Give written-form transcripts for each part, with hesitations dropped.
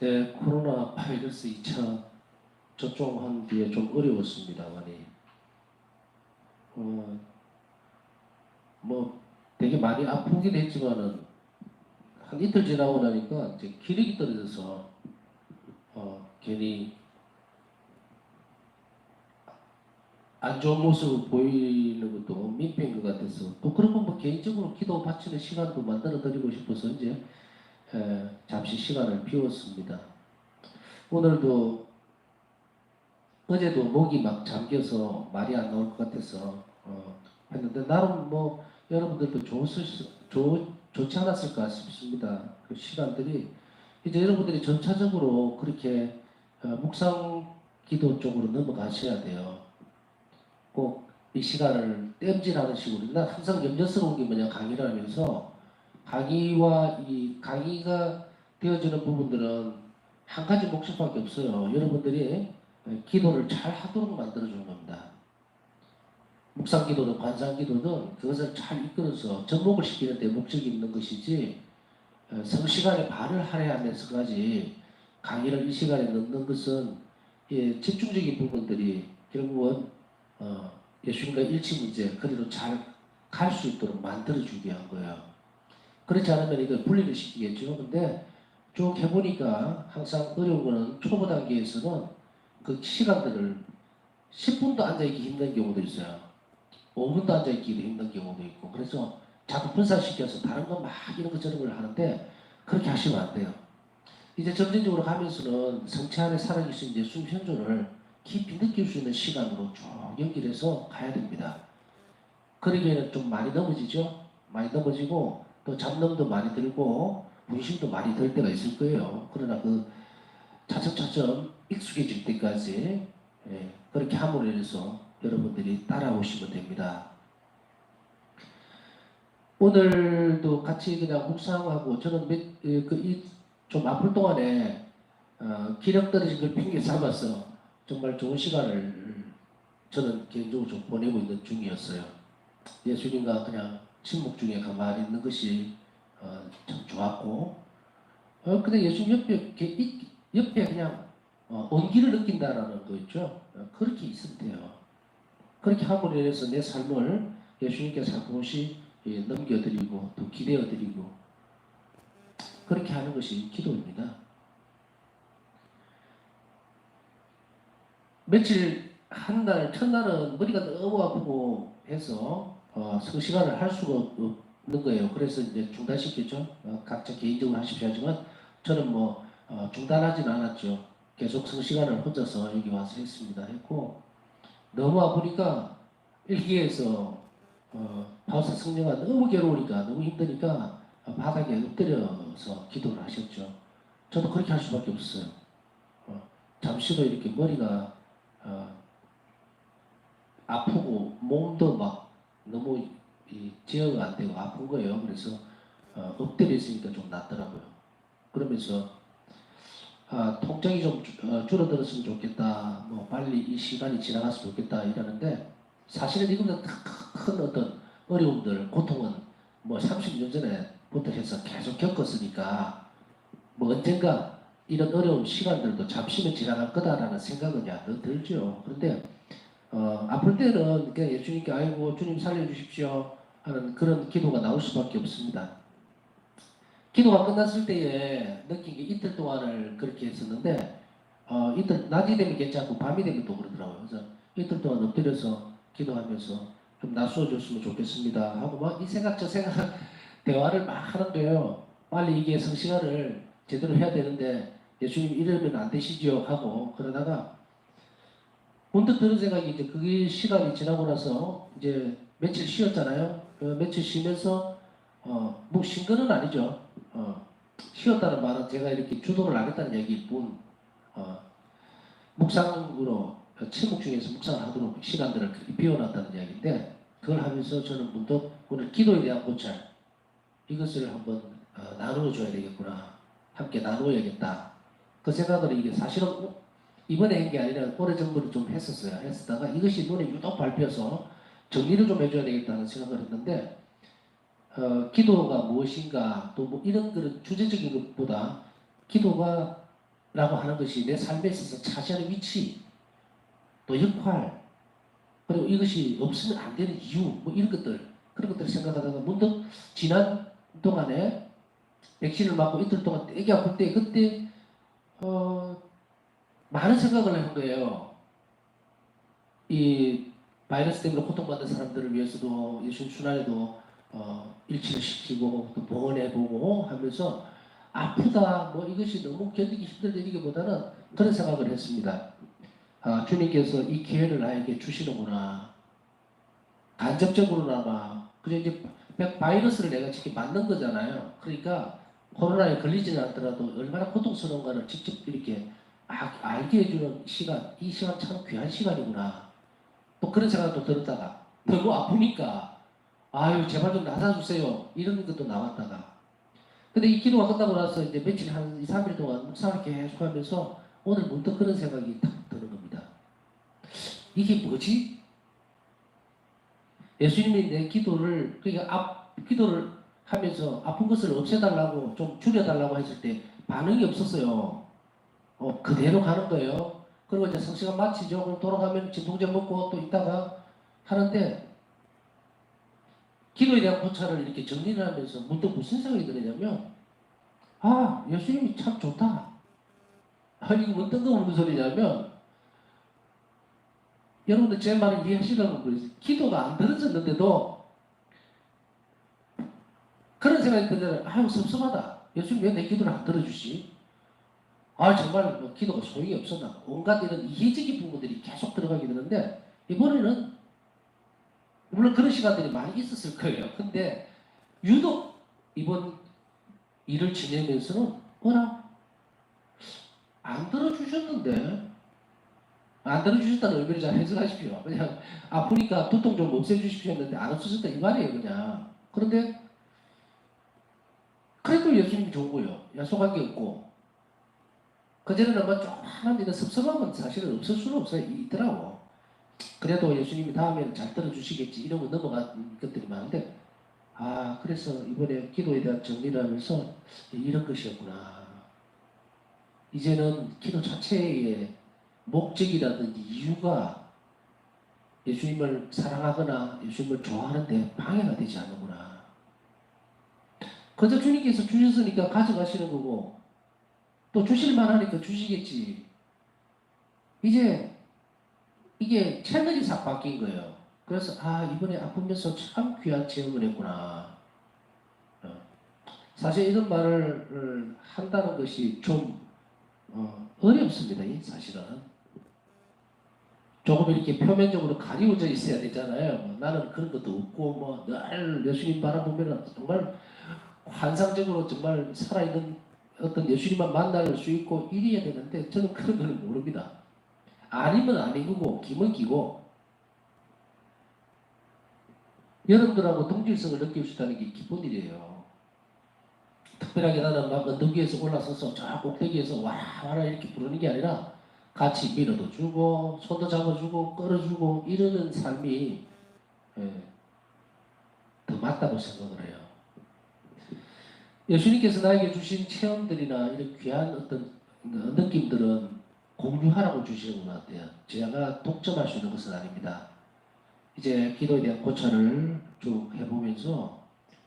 네, 코로나 바이러스 2차 접종한 뒤에 좀 어려웠습니다, 많이. 어, 뭐 되게 많이 아프긴 했지만은 한 이틀 지나고 나니까 이제 기력이 떨어져서 괜히 안 좋은 모습을 보이는 것도 민폐인 것 같아서 또 그런 뭐 개인적으로 기도 바치는 시간도 만들어 드리고 싶어서 이제 잠시 시간을 비웠습니다. 오늘도 어제도 목이 막 잠겨서 말이 안 나올 것 같아서 했는데 나름 뭐 여러분들도 좋지 않았을까 싶습니다. 그 시간들이 이제 여러분들이 점차적으로 그렇게 묵상 기도 쪽으로 넘어가셔야 돼요. 꼭 이 시간을 땜질하는 식으로. 난 항상 염려스러운 게 뭐냐, 강의를 하면서 강의와 이 강의가 되어지는 부분들은 한 가지 목적밖에 없어요. 여러분들이 기도를 잘 하도록 만들어주는 겁니다. 묵상 기도든 관상 기도든 그것을 잘 이끌어서 접목을 시키는 데 목적이 있는 것이지 성시간에 발을 할애하면서까지 강의를 이 시간에 넣는 것은 집중적인 부분들이 결국은 예수님과 일치 문제 그리로 잘 갈 수 있도록 만들어주기 위한 거예요. 그렇지 않으면 이걸 분리를 시키겠죠. 근데 쭉 해보니까 항상 어려운 거는 초보 단계에서는 그 시간들을 10분도 앉아있기 힘든 경우도 있어요. 5분도 앉아있기도 힘든 경우도 있고. 그래서 자꾸 분산시켜서 다른 거 막 이런 거 저런 걸 하는데 그렇게 하시면 안 돼요. 이제 점진적으로 가면서는 성체 안에 살아계신 예수님 현존을 깊이 느낄 수 있는 시간으로 쭉 연결해서 가야 됩니다. 그러기에는 좀 많이 넘어지죠? 많이 넘어지고 또 잡념도 많이 들고 분심도 많이 들 때가 있을 거예요. 그러나 그 차츰차츰 익숙해질 때까지 그렇게 함으로 인해서 여러분들이 따라오시면 됩니다. 오늘도 같이 그냥 묵상하고 저는 좀 아플 동안에 기력 떨어진 걸 핑계 삼아서 정말 좋은 시간을 저는 개인적으로 좀 보내고 있는 중이었어요. 예수님과 그냥 침묵 중에 가만히 있는 것이 참 좋았고 근데 예수님 옆에 그냥 온기를 느낀다라는 거 있죠. 그렇게 있으면 돼요. 그렇게 함으로 인해서 내 삶을 예수님께 살포시 넘겨드리고 또 기대어드리고 그렇게 하는 것이 기도입니다. 며칠 한 달, 첫날은 머리가 너무 아프고 해서 성시간을 할 수가 없는 거예요. 그래서 이제 중단시켰죠. 각자 개인적으로 하십시오 하지만 저는 뭐 중단하지는 않았죠. 계속 성시간을 혼자서 여기 와서 했습니다. 했고 너무 아프니까 일기에서 파우스 성령가 너무 괴로우니까 너무 힘드니까 바닥에 엎드려서 기도를 하셨죠. 저도 그렇게 할 수밖에 없어요. 잠시도 이렇게 머리가 어, 아프고 몸도 막 너무 제어가 안 되고 아픈 거예요. 그래서 엎드려 있으니까 좀 낫더라고요. 그러면서 통증이 좀 줄어들었으면 좋겠다. 뭐 빨리 이 시간이 지나갔으면 좋겠다 이러는데 사실은 이거보다 큰 어떤 어려움들, 고통은 뭐 30년 전에부터 해서 계속 겪었으니까 뭐 언젠가 이런 어려운 시간들도 잠시는 지나갈 거다라는 생각은 더 들죠. 그런데 아플 때는 그냥 예수님께 아이고 주님 살려주십시오 하는 그런 기도가 나올 수밖에 없습니다. 기도가 끝났을 때에 느낀 게 이틀 동안을 그렇게 했었는데 이틀 낮이 되면 괜찮고 밤이 되면 또 그러더라고요. 그래서 이틀 동안 엎드려서 기도하면서 좀 낯서 줬으면 좋겠습니다 하고 막 이 생각 저 생각 대화를 막 하는 거예요. 빨리 이게 성시간을 제대로 해야 되는데 예수님 이러면 안 되시죠 하고 그러다가 문득 드는 생각이 이제 그게 시간이 지나고 나서 이제 며칠 쉬었잖아요. 그 며칠 쉬면서 뭐 쉰 거는 아니죠. 쉬었다는 말은 제가 이렇게 주도를 안 했다는 얘기일 뿐 묵상으로 침묵 중에서 묵상을 하도록 시간들을 그렇게 비워놨다는 이야기인데 그걸 하면서 저는 문득 오늘 기도에 대한 고찰 이것을 한번 나누어 줘야 되겠구나. 함께 나누어야겠다. 그 생각을 이게 사실은 이번에 한 게 아니라 오래전부터 좀 했었어요. 했었다가 이것이 눈에 유독 밟혀서 정리를 좀 해줘야 되겠다는 생각을 했는데 기도가 무엇인가 또 뭐 이런 그런 주제적인 것보다 기도가 하는 것이 내 삶에 있어서 차지하는 위치, 또 역할, 그리고 이것이 없으면 안 되는 이유, 뭐 이런 것들, 그런 것들을 생각하다가 문득 지난 동안에 백신을 맞고 이틀 동안 되게 아플 때 그때 많은 생각을 한 거예요. 이 바이러스 때문에 고통받는 사람들을 위해서도 예수님 순환에도 일치를 시키고 또 봉헌해보고 하면서 아프다 뭐 이것이 너무 견디기 힘들다 이기보다는 그런 생각을 했습니다. 아, 주님께서 이 기회를 나에게 주시는구나. 간접적으로나마 그래 이제 바이러스를 내가 직접 맞는 거잖아요. 그러니까 코로나에 걸리지는 않더라도 얼마나 고통스러운가를 직접 이렇게 알게 해주는 시간, 이 시간 참 귀한 시간이구나. 또 그런 생각도 들었다가 너무 아프니까 아유 제발 좀 나아주세요 이런 것도 나왔다가 근데 이 기도가 끝나고 나서 이제 며칠 한 2, 3일 동안 묵상을 계속 하면서 오늘 문득 그런 생각이 딱 드는 겁니다. 이게 뭐지? 예수님이 내 기도를 그러니까 기도를 하면서 아픈 것을 없애달라고 좀 줄여달라고 했을 때 반응이 없었어요. 그대로 가는 거예요. 그리고 이제 성시간 마치죠. 그럼 돌아가면 진통제 먹고 또 있다가 하는데 기도에 대한 고찰을 이렇게 정리를 하면서 문득 무슨 생각이 드느냐면 아 예수님이 참 좋다. 아 이거 뭐 뜬금없는 소리냐면 여러분들 제 말을 이해하시려는 거예요. 기도가 안 들어졌는데도 그런 생각이 들잖아요. 아유 섭섭하다. 예수님 왜 내 기도를 안 들어주시? 아 정말 뭐 기도가 소용이 없었나? 온갖 이런 이해적인 부분들이 계속 들어가게 되는데 이번에는 물론 그런 시간들이 많이 있었을 거예요. 근데 유독 이번 일을 지내면서는 어라 안 들어주셨는데 안 들어주셨다는 의미를 잘 해석하십시오. 그냥 아프니까 두통 좀 없애주십시오 했는데 안 없어졌다 이 말이에요 그냥. 그런데 그래도 예수님이 좋은 거예요. 약속한 게 없고 그전에는 뭐 조금만 이런 섭섭함은 사실은 없을 수는 없어요. 있더라고. 그래도 예수님이 다음에는 잘 들어주시겠지 이러고 넘어간 것들이 많은데 아 그래서 이번에 기도에 대한 정리를 하면서 이런 것이었구나. 이제는 기도 자체의 목적이라든지 이유가 예수님을 사랑하거나 예수님을 좋아하는데 방해가 되지 않는구나. 그저 주님께서 주셨으니까 가져가시는 거고 또 주실만 하니까 주시겠지. 이제 이게 채널이 싹 바뀐 거예요. 그래서 아 이번에 아프면서 참 귀한 체험을 했구나. 사실 이런 말을 한다는 것이 좀 어렵습니다. 사실은. 조금 이렇게 표면적으로 가리워져 있어야 되잖아요. 나는 그런 것도 없고 늘 예수님 바라보면 정말 환상적으로 정말 살아있는 어떤 예수님만 만날 수 있고 이래야 되는데 저는 그런 걸 모릅니다. 아니면 아닌 거고 기면 기고 여러분들하고 동질성을 느낄 수 있다는 게 기쁜 일이에요. 특별하게 나는 막 언덕 위에서 올라서서 저 꼭대기에서 와라 이렇게 부르는 게 아니라 같이 밀어도 주고 손도 잡아주고 끌어주고 이러는 삶이 예, 더 맞다고 생각을 해요. 예수님께서 나에게 주신 체험들이나 이런 귀한 어떤 느낌들은 공유하라고 주시는 것 같아요. 제가 독점할 수 있는 것은 아닙니다. 이제 기도에 대한 고찰을 쭉 해보면서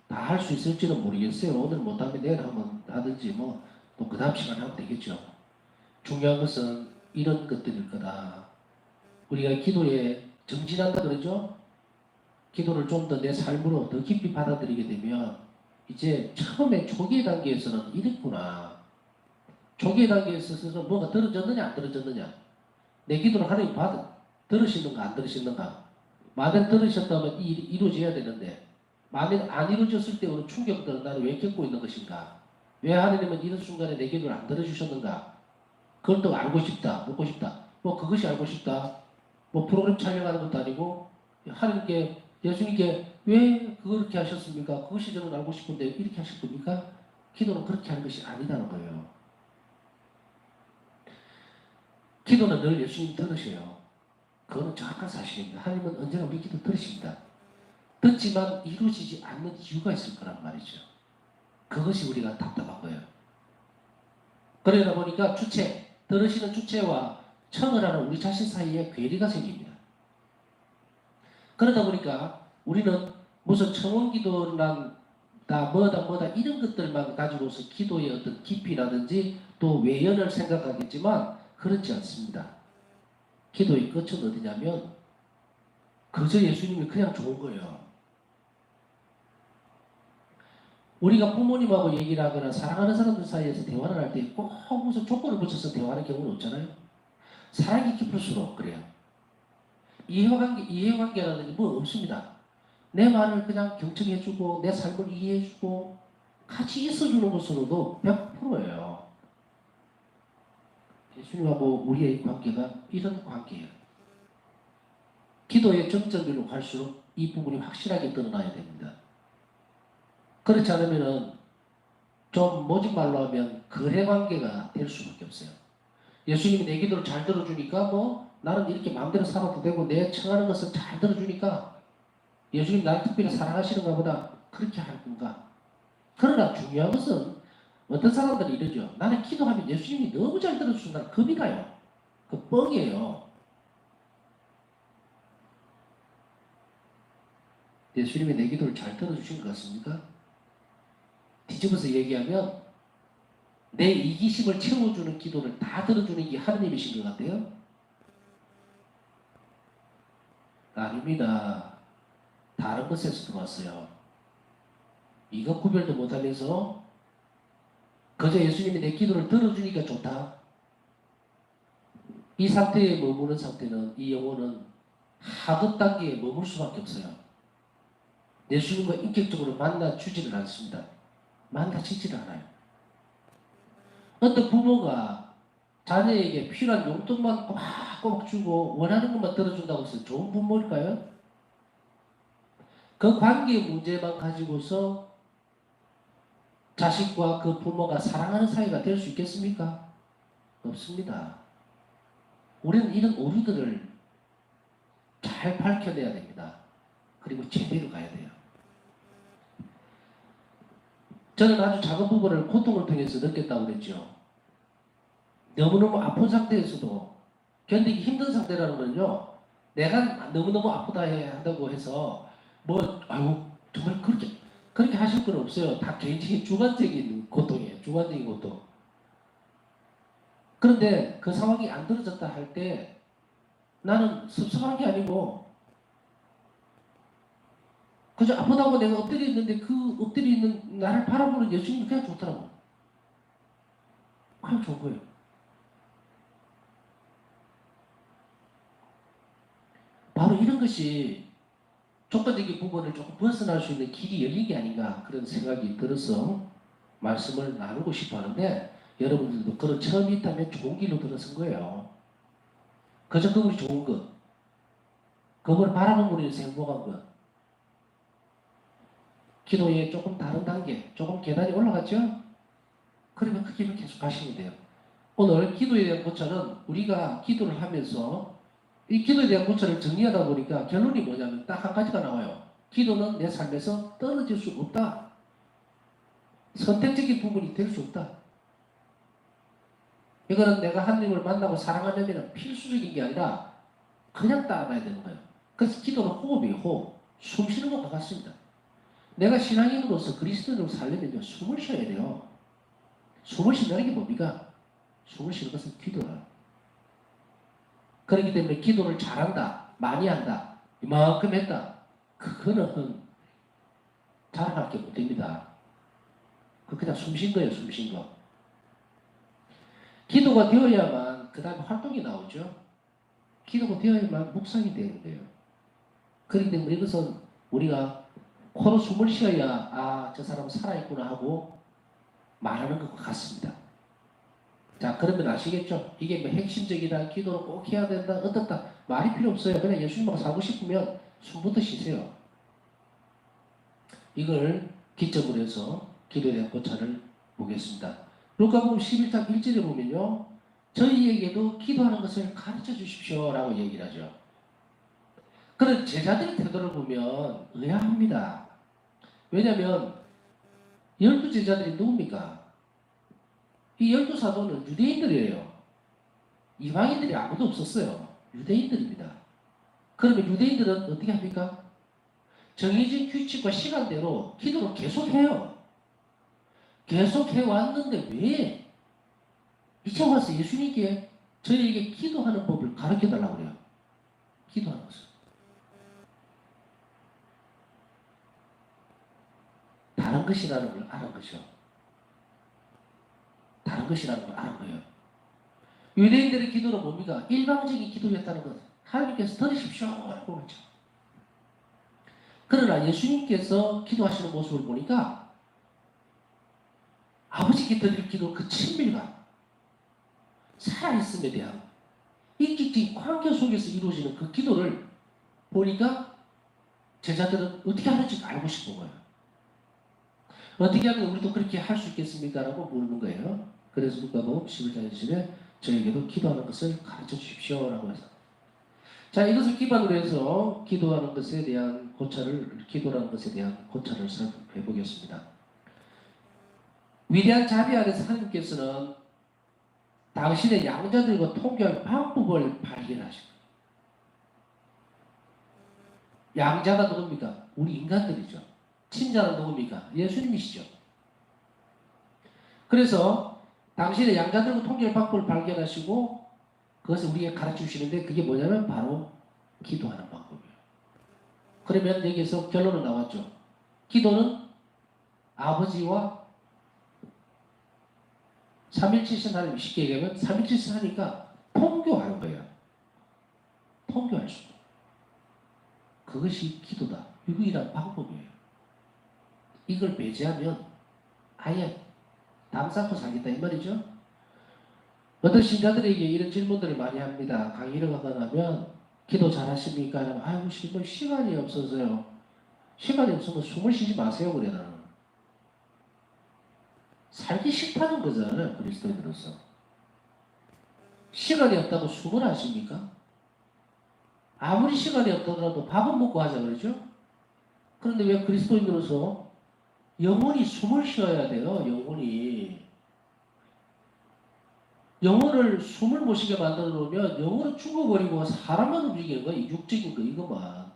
다 할 수 있을지는 모르겠어요. 오늘 못하면 내일 하면 하든지 뭐 또 그 다음 시간 하면 되겠죠. 중요한 것은 이런 것들일 거다. 우리가 기도에 정진한다 그러죠? 기도를 좀 더 내 삶으로 더 깊이 받아들이게 되면 이제 처음에 초기 단계에서는 이랬구나. 초기 단계에 있어서 뭐가 들어졌느냐 안 들어졌느냐. 내 기도를 하나님 들으시는가 안 들으시는가. 만약 들으셨다면 이루어져야 되는데 만약 안 이루어졌을 때 오는 충격들은 나는 왜 겪고 있는 것인가. 왜 하나님은 이런 순간에 내 기도를 안 들어주셨는가. 그걸 또 알고 싶다. 묻고 싶다. 뭐 그것이 알고 싶다. 뭐 프로그램 촬영하는 것도 아니고 하나님께 예수님께 왜 그렇게 하셨습니까? 그것이 저는 알고 싶은데 이렇게 하실 겁니까? 기도는 그렇게 하는 것이 아니다는 거예요. 기도는 늘 예수님 들으셔요. 그거는 정확한 사실입니다. 하나님은 언제나 우리 기도 들으십니다. 듣지만 이루어지지 않는 이유가 있을 거란 말이죠. 그것이 우리가 답답한 거예요. 그러다 보니까 주체, 들으시는 주체와 청을 하는 우리 자신 사이에 괴리가 생깁니다. 그러다 보니까 우리는 무슨 청원 기도란 뭐다 이런 것들만 가지고서 기도의 어떤 깊이라든지 또 외연을 생각하겠지만 그렇지 않습니다. 기도의 끝은 어디냐면 그저 예수님이 그냥 좋은 거예요. 우리가 부모님하고 얘기를 하거나 사랑하는 사람들 사이에서 대화를 할 때 꼭 무슨 조건을 붙여서 대화하는 경우는 없잖아요. 사랑이 깊을수록 그래요. 이해관계라든지 뭐 없습니다. 내 말을 그냥 경청해주고 내 삶을 이해해주고 같이 있어주는 것으로도 100%예요. 예수님하고 우리의 관계가 이런 관계예요. 기도의 정점으로 갈수록 이 부분이 확실하게 드러나야 됩니다. 그렇지 않으면은 좀 모진 말로 하면 거래 관계가 될 수밖에 없어요. 예수님이 내 기도를 잘 들어주니까 뭐 나는 이렇게 마음대로 살아도 되고 내 청하는 것을 잘 들어주니까 예수님 나를 특별히 사랑하시는가 보다 그렇게 할 건가. 그러나 중요한 것은 어떤 사람들이 이러죠. 나는 기도하면 예수님이 너무 잘 들어주신다. 겁이 가요. 그 뻥이에요. 예수님이 내 기도를 잘 들어주신 것 같습니까? 뒤집어서 얘기하면 내 이기심을 채워주는 기도를 다 들어주는 게 하느님이신 것 같아요? 아닙니다. 다른 것에서 들어왔어요. 이거 구별도 못하면서 그저 예수님이 내 기도를 들어주니까 좋다. 이 상태에 머무는 상태는 이 영혼은 하급 단계에 머물 수밖에 없어요. 예수님과 인격적으로 만나주지를 않습니다. 만나지지를 않아요. 어떤 부모가 자녀에게 필요한 용돈만 꼬박꼬박 주고 원하는 것만 들어준다고 해서 좋은 부모일까요? 그 관계 문제만 가지고서 자식과 그 부모가 사랑하는 사이가 될 수 있겠습니까? 없습니다. 우리는 이런 오류들을 잘 밝혀내야 됩니다. 그리고 제대로 가야 돼요. 저는 아주 작은 부분을 고통을 통해서 느꼈다고 그랬죠. 너무너무 아픈 상태에서도 견디기 힘든 상태라는 건요. 내가 너무너무 아프다 해야 한다고 해서 아유 정말 그렇게 하실 건 없어요. 다 개인적인 주관적인 고통이에요. 주관적인 고통. 그런데 그 상황이 안 들어졌다 할 때 나는 섭섭한 게 아니고 그저 아프다고 내가 엎드려 있는데 그 엎드려 있는 나를 바라보는 예수님이 그냥 좋더라고. 그냥 좋은 거예요. 바로 이런 것이 조건적인 부분을 조금 벗어날 수 있는 길이 열린 게 아닌가 그런 생각이 들어서 말씀을 나누고 싶어 하는데 여러분들도 그런 처음이 있다면 좋은 길로 들어선 거예요. 그저 그분이 좋은 것, 그걸 바라는 분이 행복한 것. 기도에 조금 다른 단계, 조금 계단이 올라갔죠? 그러면 그 길을 계속 가시면 돼요. 오늘 기도에 대한 고찰은 우리가 기도를 하면서 이 기도에 대한 고찰을 정리하다 보니까 결론이 뭐냐면 딱 한 가지가 나와요. 기도는 내 삶에서 떨어질 수 없다. 선택적인 부분이 될 수 없다. 이거는 내가 하나님을 만나고 사랑하려면 필수적인 게 아니라 그냥 따라가야 되는 거예요. 그래서 기도는 호흡이에요. 호흡. 숨 쉬는 것과 같습니다. 내가 신앙인으로서 그리스도인으로 살려면 숨을 쉬어야 돼요. 숨을 쉰다는 게 뭡니까? 숨을 쉬는 것은 기도라. 그렇기 때문에 기도를 잘한다, 많이 한다, 이만큼 했다. 그거는 자랑할 게 못 됩니다. 그냥 숨 쉰 거예요, 숨 쉰 거. 기도가 되어야만 그 다음에 활동이 나오죠. 기도가 되어야만 묵상이 되는 거예요. 그렇기 때문에 이것은 우리가 코로 숨을 쉬어야 저 사람 살아있구나 하고 말하는 것과 같습니다. 자, 그러면 아시겠죠? 이게 뭐 핵심적이다, 기도를 꼭 해야 된다, 어떻다 말이 필요 없어요. 그냥 예수님하고 살고 싶으면 숨부터 쉬세요. 이걸 기점으로 해서 기도에 대한 고찰을 보겠습니다. 루카복음 11장 1절에 보면요. 저희에게도 기도하는 것을 가르쳐 주십시오 라고 얘기를 하죠. 그런 제자들의 태도를 보면 의아합니다. 왜냐하면 12 제자들이 누굽니까? 이 12사도는 유대인들이에요. 이방인들이 아무도 없었어요. 유대인들입니다. 그러면 유대인들은 어떻게 합니까? 정해진 규칙과 시간대로 기도를 계속해요. 계속 해왔는데 왜 이제 와서 예수님께 저희에게 기도하는 법을 가르쳐 달라고 그래요. 기도하는 것을. 다른 것이라는 걸 아는 거죠. 다른 것이라는 걸 아는 거예요. 유대인들의 기도는 뭡니까? 일방적인 기도였다는 것. 하나님께서 들으십시오. 라고 그러죠. 그러나 예수님께서 기도하시는 모습을 보니까 아버지께 드릴 기도 그 친밀감, 살아있음에 대한 인격적인 관계 속에서 이루어지는 그 기도를 보니까 제자들은 어떻게 하는지 알고 싶은 거예요. 어떻게 하면 우리도 그렇게 할 수 있겠습니까? 라고 물는 거예요. 그래서 누가복음 11장 20절에 저에게도 기도하는 것을 가르쳐 주십시오. 라고 해서. 자, 이것을 기반으로 해서 기도라는 것에 대한 고찰을 살펴 보겠습니다. 위대한 자비 안에서 하나님께서는 당신의 양자들과 통교할 방법을 발견하십니다. 양자가 누굽니까? 우리 인간들이죠. 친자는 누굽니까? 예수님이시죠. 그래서 당신의 양자들과 통교할 방법을 발견하시고 그것을 우리에게 가르쳐 주시는데 그게 뭐냐면 바로 기도하는 방법이에요. 그러면 여기서 결론은 나왔죠. 기도는 아버지와 삼일체신 하나님, 쉽게 얘기하면 삼일체신 하니까 통교하는 거예요. 통교할 수 있는. 그것이 기도다. 유일한 방법이에요. 이걸 배제하면 아예 담 쌓고 살겠다 이 말이죠. 어떤 신자들에게 이런 질문들을 많이 합니다. 강의를 가다 나면 기도 잘하십니까? 아이고 시간이 없어서요. 시간이 없으면 숨을 쉬지 마세요. 그래 나는. 살기 싫다는 거잖아요. 그리스도인으로서. 시간이 없다고 숨을 안 쉽니까? 아무리 시간이 없더라도 밥은 먹고 하자 그러죠? 그런데 왜 그리스도인으로서 영혼이 숨을 쉬어야 돼요? 영혼을 숨을 못 쉬게 만들어 놓으면 영혼은 죽어버리고 사람만 움직이는 거야. 육적인 거 이것만.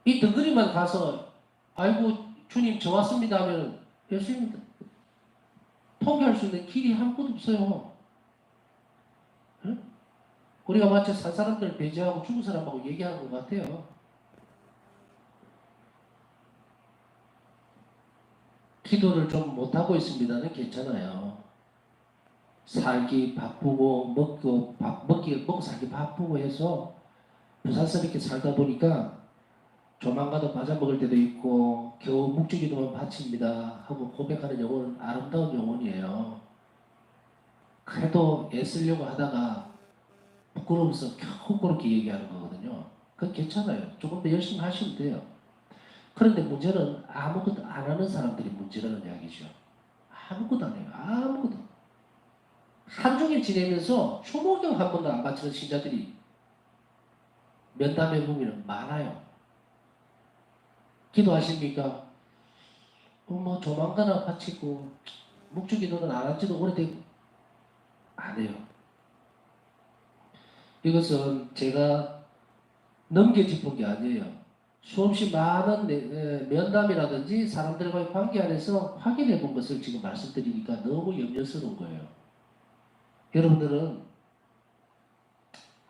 이 덩그리만 가서 아이고 주님 저 왔습니다 하면 예수님 통계할 수 있는 길이 한 곳 없어요. 응? 우리가 마치 산 사람들 배제하고 죽은 사람하고 얘기하는 것 같아요. 기도를 좀 못하고 있습니다는 괜찮아요. 살기 바쁘고 먹고 살기 바쁘고 해서 부산스럽게 살다 보니까 조만간도 과자 먹을 때도 있고 겨우 묵주기도만 바칩니다 하고 고백하는 영혼은 아름다운 영혼이에요. 그래도 애쓰려고 하다가 부끄러워서 겨우 그렇게 얘기하는 거거든요. 그건 괜찮아요. 조금 더 열심히 하시면 돼요. 그런데 문제는 아무것도 안 하는 사람들이 문제라는 이야기죠. 아무것도 안 해요. 아무것도. 한 종일 지내면서 초목경 한 번도 안 바치는 신자들이 면담해 보면 많아요. 기도하십니까? 뭐 조만간은 바치고 묵주기도는 안 한지도 오래되고 안 해요. 이것은 제가 넘겨짚은 게 아니에요. 수없이 많은 면담이라든지 사람들과의 관계 안에서 확인해 본 것을 지금 말씀드리니까 너무 염려스러운 거예요. 여러분들은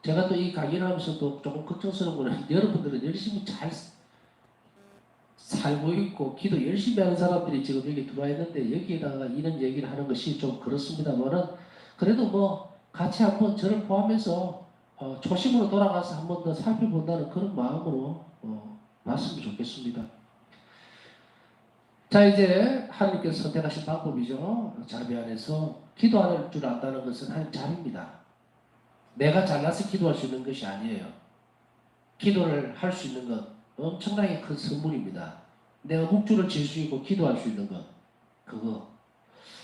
제가 또 이 강의를 하면서도 조금 걱정스러운 거는 여러분들은 열심히 잘 살고 있고 기도 열심히 하는 사람들이 지금 여기 들어와 있는데 여기에다가 이런 얘기를 하는 것이 좀 그렇습니다만은 그래도 뭐 같이 한번 저를 포함해서 초심으로 돌아가서 한번 더 살펴본다는 그런 마음으로 봤으면 좋겠습니다. 자 이제 하나님께서 선택하신 방법이죠. 자비 안에서 기도할 줄 안다는 것은 하나님 자비입니다. 내가 잘나서 기도할 수 있는 것이 아니에요. 기도를 할 수 있는 것 엄청나게 큰 선물입니다. 내가 묵주를 질 수 있고 기도할 수 있는 것 그거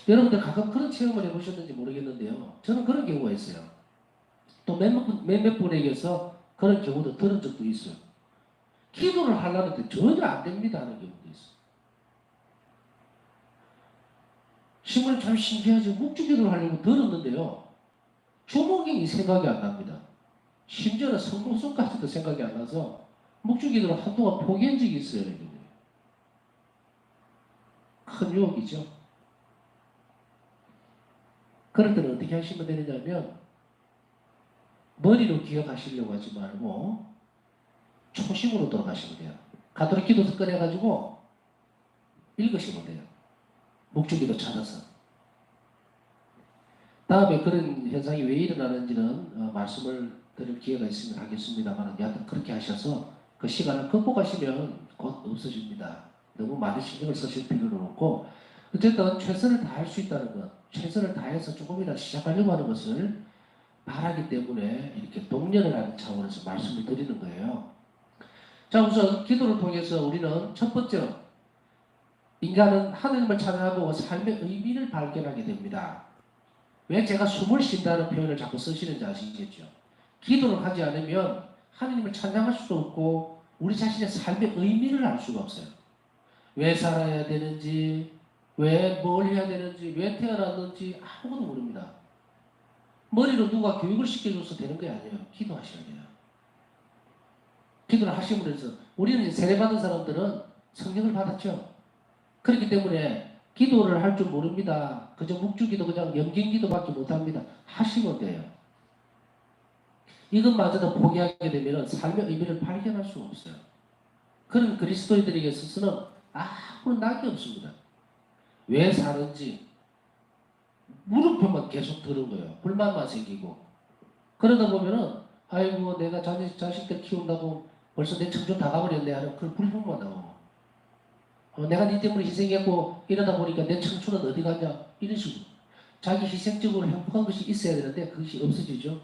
여러분들 가끔 그런 체험을 해보셨는지 모르겠는데요. 저는 그런 경우가 있어요. 또 몇몇 분에게서 그런 경우도 들은 적도 있어요. 기도를 하려는데 전혀 안 됩니다 하는 경우도 있어요. 신부님 참 신기하죠. 묵주기도를 하려고 들었는데요. 주목이 생각이 안 납니다. 심지어는 성공성까지도 생각이 안 나서 묵주기도를 한동안 포기한 적이 있어요. 큰 유혹이죠. 그럴 때는 어떻게 하시면 되느냐면 머리로 기억하시려고 하지 말고 초심으로 돌아가시면 돼요. 가톨릭 기도서 꺼내가지고 읽으시면 돼요. 묵주기도 찾아서. 다음에 그런 현상이 왜 일어나는지는 말씀을 드릴 기회가 있으면 하겠습니다만 여하튼 그렇게 하셔서 그 시간을 극복하시면 곧 없어집니다. 너무 많은 신경을 쓰실 필요는 없고 어쨌든 최선을 다할 수 있다는 것, 최선을 다해서 조금이라도 시작하려고 하는 것을 바라기 때문에 이렇게 독려를 하는 차원에서 말씀을 드리는 거예요. 자, 우선 기도를 통해서 우리는 첫 번째로 인간은 하느님을 찬양하고 삶의 의미를 발견하게 됩니다. 왜 제가 숨을 쉰다는 표현을 자꾸 쓰시는지 아시겠죠? 기도를 하지 않으면 하느님을 찬양할 수도 없고 우리 자신의 삶의 의미를 알 수가 없어요. 왜 살아야 되는지, 왜 뭘 해야 되는지, 왜 태어났는지 아무것도 모릅니다. 머리로 누가 교육을 시켜줘서 되는 게 아니에요. 기도하셔야 돼요. 기도를 하시면서 우리는 세례받은 사람들은 성령을 받았죠. 그렇기 때문에 기도를 할 줄 모릅니다. 그저 묵주기도 그냥 염경기도밖에 못합니다. 하시면 돼요. 이것마저도 포기하게 되면 삶의 의미를 발견할 수가 없어요. 그런 그리스도인들에게 있어서는 아무런 낙이 없습니다. 왜 사는지 물음표만 계속 들은 거예요. 불만만 생기고 그러다 보면은 아이고 내가 자식들 키운다고 벌써 내 청춘 다 가버렸네 하는 그런 불평만 나오고 내가 니 때문에 희생했고 이러다 보니까 내 청춘은 어디 갔냐 이런 식으로 자기 희생적으로 행복한 것이 있어야 되는데 그것이 없어지죠.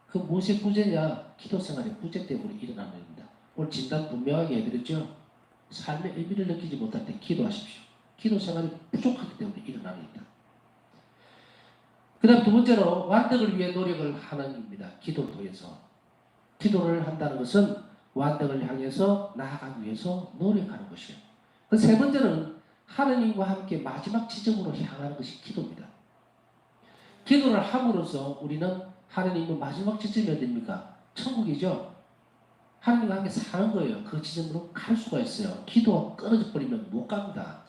그 무엇의 부재냐? 기도 생활의 부재 때문에 일어나는 겁니다. 오늘 진단 분명하게 해드렸죠. 삶의 의미를 느끼지 못할 때 기도하십시오. 기도 생활이 부족하기 때문에 일어나는 겁니다. 그 다음 두 번째로 완덕을 위해 노력을 하는 겁니다. 기도를 통해서. 기도를 한다는 것은 완덕을 향해서 나아가기 위해서 노력하는 것이에요. 그 세 번째는 하느님과 함께 마지막 지점으로 향하는 것이 기도입니다. 기도를 함으로써 우리는 하느님의 마지막 지점이 어딥니까? 천국이죠. 하느님과 함께 사는 거예요. 그 지점으로 갈 수가 있어요. 기도가 끊어져 버리면 못 갑니다.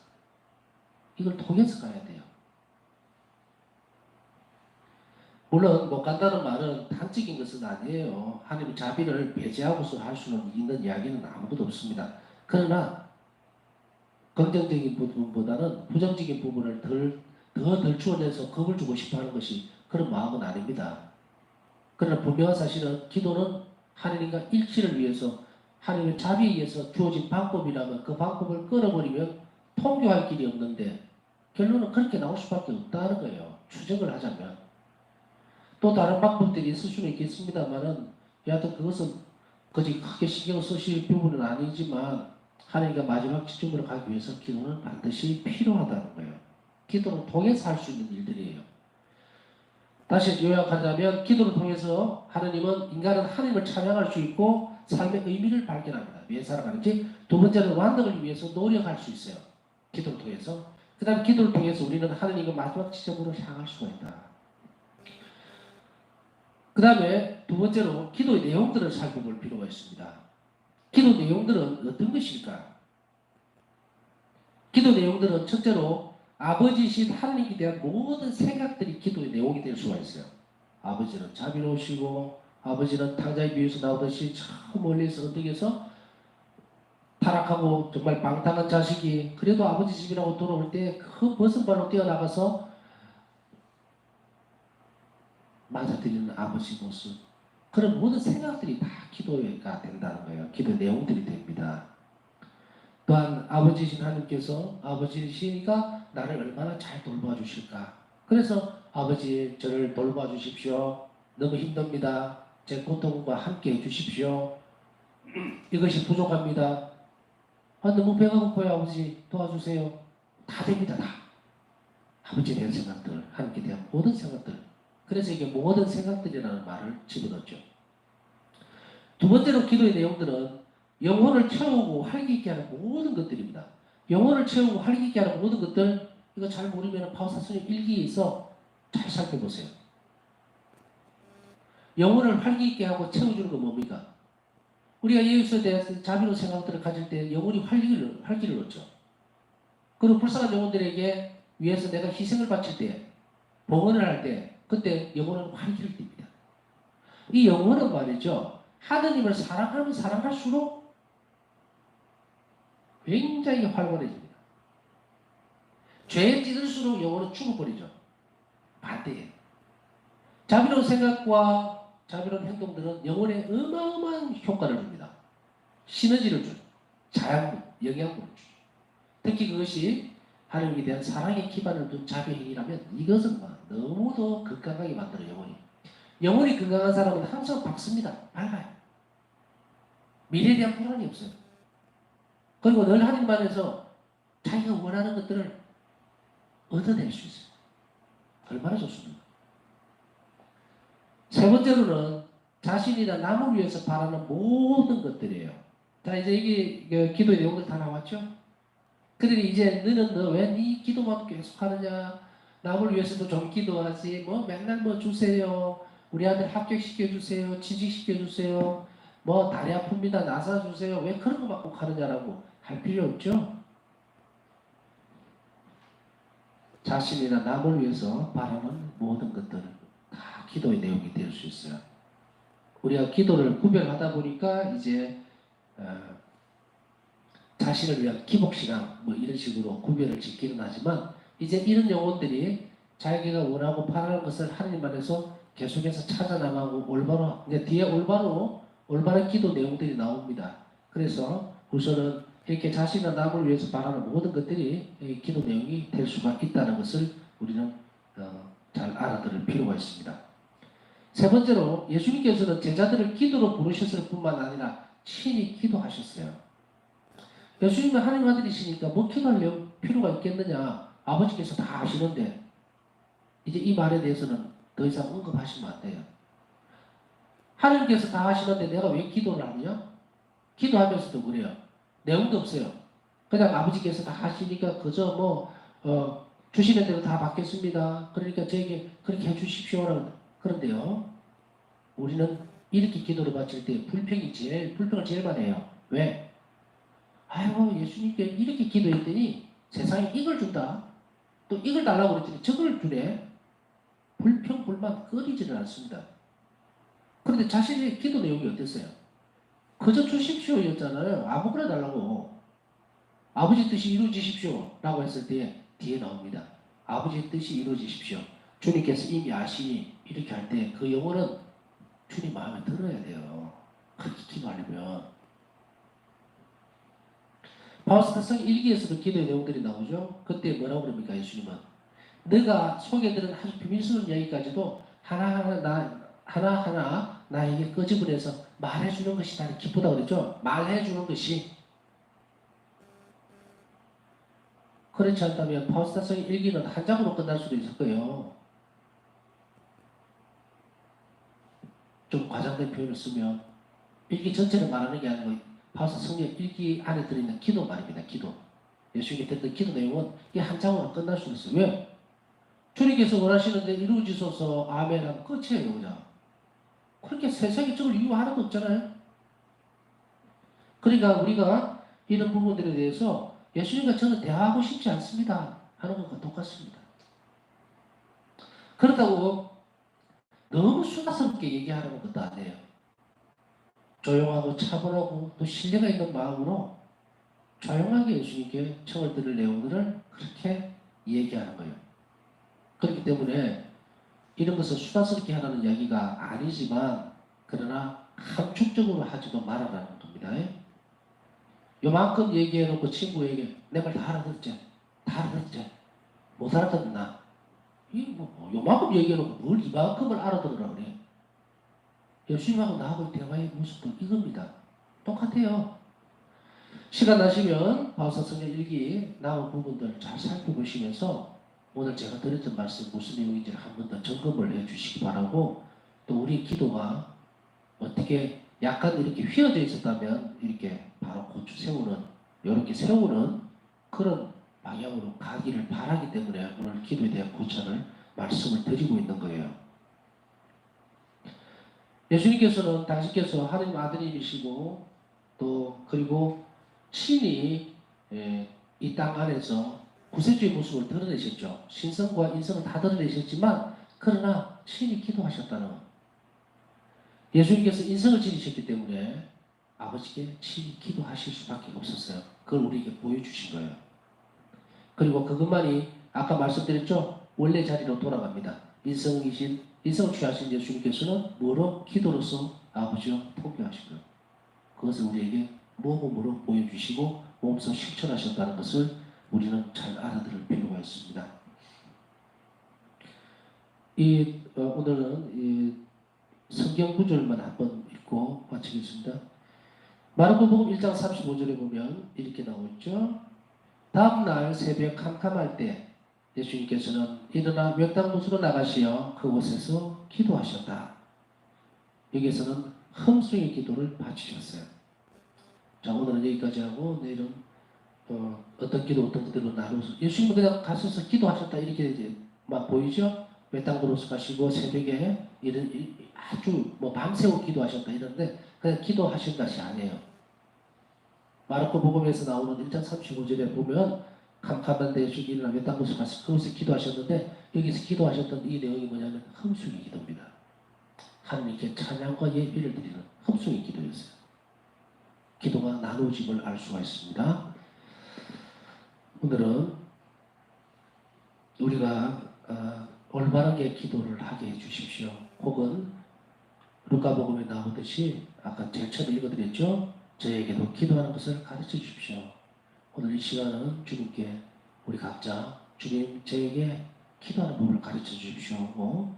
이걸 통해서 가야 돼요. 물론 못 간다는 말은 단적인 것은 아니에요. 하나님의 자비를 배제하고서 할 수는 있는 이야기는 아무것도 없습니다. 그러나 긍정적인 부분보다는 부정적인 부분을 더 덜추어내서 겁을 주고 싶어하는 것이 그런 마음은 아닙니다. 그러나 분명한 사실은 기도는 하나님과 일치를 위해서 하나님의 자비에 의해서 주어진 방법이라면 그 방법을 끊어버리면 통교할 길이 없는데 결론은 그렇게 나올 수밖에 없다는 거예요. 추정을 하자면. 또 다른 방법들이 있을 수는 있겠습니다만은 여하튼 그것은 그지 크게 신경 쓰실 부분은 아니지만 하나님과 마지막 지점으로 가기 위해서 기도는 반드시 필요하다는 거예요. 기도를 통해서 할 수 있는 일들이에요. 다시 요약하자면 기도를 통해서 하느님은 인간은 하나님을 찬양할 수 있고 삶의 의미를 발견합니다. 왜 살아가는지. 두 번째는 완덕을 위해서 노력할 수 있어요. 기도를 통해서. 그 다음 기도를 통해서 우리는 하느님과 마지막 지점으로 향할 수가 있다. 그 다음에 두 번째로 기도의 내용들을 살펴볼 필요가 있습니다. 기도 내용들은 어떤 것일까? 기도 내용들은 첫째로 아버지이신 하나님에 대한 모든 생각들이 기도의 내용이 될 수가 있어요. 아버지는 자비로우시고 아버지는 탕자의 비유에서 나오듯이 저 멀리서 언덕에서 타락하고 정말 방탕한 자식이 그래도 아버지 집이라고 돌아올 때 그 벗은 발로 뛰어나가서 맞아들이는 아버지 모습, 그런 모든 생각들이 다 기도가 된다는 거예요. 기도 내용들이 됩니다. 또한 아버지이신 하나님께서 아버지이시니까 나를 얼마나 잘 돌봐 주실까. 그래서 아버지 저를 돌봐 주십시오. 너무 힘듭니다. 제 고통과 함께 해주십시오. 이것이 부족합니다. 너무 배가 고파요. 아버지 도와주세요. 다 됩니다. 다. 아버지에 대한 생각들, 하나님께 대한 모든 생각들. 그래서 이게 모든 생각들이라는 말을 집어넣죠. 두 번째로 기도의 내용들은 영혼을 채우고 활기 있게 하는 모든 것들입니다. 영혼을 채우고 활기 있게 하는 모든 것들, 이거 잘 모르면 바오사스님 일기에서 잘 살펴보세요. 영혼을 활기 있게 하고 채워주는 건 뭡니까? 우리가 예수에 대해서 자비로운 생각들을 가질 때 영혼이 활기를 얻죠. 그리고 불쌍한 영혼들에게 위해서 내가 희생을 바칠 때, 봉헌을 할 때, 그때 영혼은 활기를 띱니다. 이 영혼은 말이죠. 하느님을 사랑하면 사랑할수록 굉장히 활발해집니다. 죄에 찌들수록 영혼은 죽어버리죠. 반대예요. 자비로운 생각과 자비로운 행동들은 영혼에 어마어마한 효과를 줍니다. 시너지를 주죠. 자양분, 영양분을 주죠. 특히 그것이 하나님에 대한 사랑의 기반을 둔 자비 행위라면 이것은 너무도 건강하게 만들어요. 영혼이 건강한 사람은 항상 밝습니다. 밝아요. 미래에 대한 불안이 없어요. 그리고 늘 하나님 안에서 자기가 원하는 것들을 얻어낼 수 있어요. 얼마나 좋습니까? 세 번째로는 자신이나 남을 위해서 바라는 모든 것들이에요. 자, 이제 이게 기도의 내용들 다 나왔죠? 그러니 이제 너는 너 왜 네 기도만 계속 하느냐? 남을 위해서도 좀 기도하지. 뭐 맨날 뭐 주세요. 우리 아들 합격시켜 주세요. 취직시켜 주세요. 뭐 다리 아픕니다. 나사 주세요. 왜 그런 것만 꼭 하느냐라고 할 필요 없죠? 자신이나 남을 위해서 바라는 모든 것들은 다 기도의 내용이 될 수 있어요. 우리가 기도를 구별하다 보니까 이제 자신을 위한 기복신앙 뭐 이런 식으로 구별을 짓기는 하지만 이제 이런 영혼들이 자기가 원하고 바라는 것을 하나님 안에서 계속해서 찾아나가고 올바로 이제 뒤에 올바른 기도 내용들이 나옵니다. 그래서 우선은 이렇게 자신과 남을 위해서 바라는 모든 것들이 기도 내용이 될 수가 있다는 것을 우리는 잘 알아들을 필요가 있습니다. 세 번째로 예수님께서는 제자들을 기도로 부르셨을 뿐만 아니라 친히 기도하셨어요. 예수님은 하나님 아들이시니까 뭐 기도할 필요가 있겠느냐. 아버지께서 다 아시는데 이제 이 말에 대해서는 더 이상 언급하시면 안 돼요. 하나님께서 다 하시는데 내가 왜 기도를 하냐? 기도하면서도 그래요. 내용도 없어요. 그냥 아버지께서 다 하시니까 그저 주시는 대로 다 받겠습니다. 그러니까 저에게 그렇게 해주십시오라는. 그런데요. 우리는 이렇게 기도를 바칠 때 불평을 제일 많이 해요. 왜? 아이고 예수님께 이렇게 기도했더니 세상에 이걸 준다. 또 이걸 달라고 그랬더니 저걸 주네. 불평 불만 꺼리지는 않습니다. 그런데 자신의 기도 내용이 어땠어요? 그저 주십시오였잖아요. 아무거나 달라고. 아버지 뜻이 이루어지십시오 라고 했을 때 뒤에 나옵니다. 아버지 뜻이 이루어지십시오. 주님께서 이미 아시니 이렇게 할 때 그 영혼은 주님 마음에 들어야 돼요. 그렇게 기도하려면. 바울사도상 1기에서도 기도의 내용들이 나오죠. 그때 뭐라고 그럽니까 예수님은? 내가 소개드린 아주 비밀스러운 이야기까지도 하나하나 나에게 끄집어내서 말해주는 것이 나를 기쁘다 그랬죠. 말해주는 것이. 그렇지 않다면 바울사도상 1기는 한 장으로 끝날 수도 있을 거예요. 좀 과장된 표현을 쓰면 1기 전체를 말하는 게 아니고 바울사도상 1기 안에 들어있는 기도 말입니다. 기도. 예수님이 했던 기도 내용은 이게 한 장으로 끝날 수 있어요. 왜? 주님께서 원하시는데 이루어지소서 아멘 하면 끝이에요. 그냥. 그렇게 세상에 저걸 이유 하나도 없잖아요. 그러니까 우리가 이런 부분들에 대해서 예수님과 저는 대화하고 싶지 않습니다 하는 것과 똑같습니다. 그렇다고 너무 수다스럽게 얘기하는 것도 아니에요. 조용하고 차분하고 또 신뢰가 있는 마음으로 조용하게 예수님께 청을 들을 내용들을 그렇게 얘기하는 거예요. 그렇기 때문에 이런 것을 수다스럽게 하라는 이야기가 아니지만 그러나 함축적으로 하지도 말아라는 겁니다. 요만큼 얘기해놓고 친구에게 내 말 다 알아듣지? 다 알아듣지? 못 알아듣나? 요만큼 얘기해놓고 뭘 이만큼을 알아들으라 그래. 예수님하고 나하고의 대화의 모습도 이겁니다. 똑같아요. 시간 나시면 바울사도상 1기 나온 부분들 잘 살펴보시면서 오늘 제가 드렸던 말씀 무슨 내용인지를 한 번 더 점검을 해주시기 바라고 또 우리 기도가 어떻게 약간 이렇게 휘어져 있었다면 이렇게 바로 고추 세우는 이렇게 세우는 그런 방향으로 가기를 바라기 때문에 오늘 기도에 대한 구절을 말씀을 드리고 있는 거예요. 예수님께서는 당신께서 하나님 아드님이시고 또 그리고 신이 이 땅 안에서 구세주의 모습을 드러내셨죠. 신성과 인성을 다 드러내셨지만 그러나 신이 기도하셨다는 예수님께서 인성을 지니셨기 때문에 아버지께 친히 기도하실 수밖에 없었어요. 그걸 우리에게 보여주신 거예요. 그리고 그것만이 아까 말씀드렸죠. 원래 자리로 돌아갑니다. 인성을 취하신 예수님께서는 뭐로? 기도로서 아버지와 통배하신 거예요. 그것을 우리에게 모범으로 보여주시고 몸소 실천하셨다는 것을 우리는 잘 알아들을 필요가 있습니다. 오늘은 이 성경 구절만 한번 읽고 마치겠습니다. 마르코복음 1장 35절에 보면 이렇게 나오죠. 다음날 새벽 캄캄할 때 예수님께서는 일어나 명당못으로 나가시어 그곳에서 기도하셨다. 여기에서는 흠숭의 기도를 바치셨어요. 자, 오늘은 여기까지 하고 내일은 어떤 기도 어떤 것들로 나눠서 예수님은 그냥 가셔서 기도하셨다 이렇게 이제 막 보이죠? 외땅으로서 가시고 새벽에 아주 뭐 밤새워 기도하셨다 이런데 그냥 기도하신 것이 아니에요. 마르코 복음에서 나오는 1장 35절에 보면 캄캄한데 예수님이 일어나 외땅으로서 가서 그곳에 기도하셨는데 여기서 기도하셨던 이 내용이 뭐냐면 흠숭의 기도입니다. 하나님께 찬양과 예배를 드리는 흠숭의 기도였어요. 기도가 나누어짐을 알 수가 있습니다. 오늘은 우리가 올바르게 기도를 하게 해주십시오. 혹은 루카복음에 나오듯이 아까 제일 처음에 읽어드렸죠. 저에게도 기도하는 것을 가르쳐 주십시오. 오늘 이 시간은 주님께 우리 각자 주님 저에게 기도하는 법을 가르쳐 주십시오.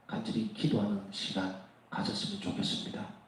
간절히 기도하는 시간 가졌으면 좋겠습니다.